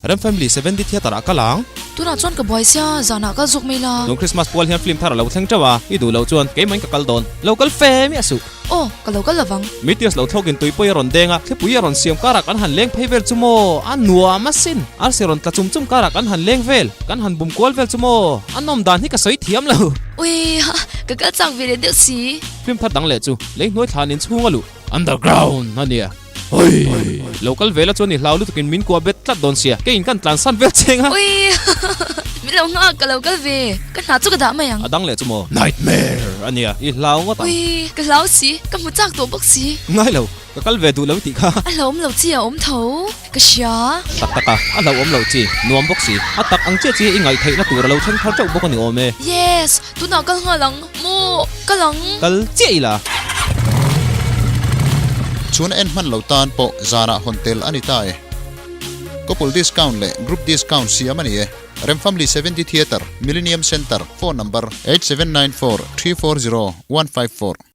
RemPham'Ly 70 theater akalang tuna chuan ka boy sia zana ka zuk mai la nong Christmas pol hian film thar lo thleng chawa I du lo chuan ke main ka kal don local fame asu oh ka lawang mitias lo thokin tuipoi ron denga thepui ron siam karak an han leng pheivel chumo an nuwa masin ar seron tlachum chum karak an han leng vel kan han bum kwal vel chumo anom dan hi ka soi thiam lo ui ka chang vele de si film thar dang le chu leng noi thanin chunga lu underground ania oi local vela chuan ni hlaulu tukin min kwa bet tlat don sia ke in kan tlan san vel chenga ui mi lo nga ka ve ka na chu ka da mai ang adang le chumo nightmare ania I hlau nga ta ui ka lau si ka mu chak to bok si ngai lo ka kal ve du lo ti kha a lom lo chi a om tho ka sia tak taka a lo om lo chi nuam bok si atak ang che chi ingai thei na tur lo thang thar chau bok ani ome yes tuna kal nga lang mo kalang kal che ila chun en man lo tan po zara hotel ani ta e couple discount le group discount siam ani e RemPham'Ly 70 theater Millennium Center phone number 8794 340 154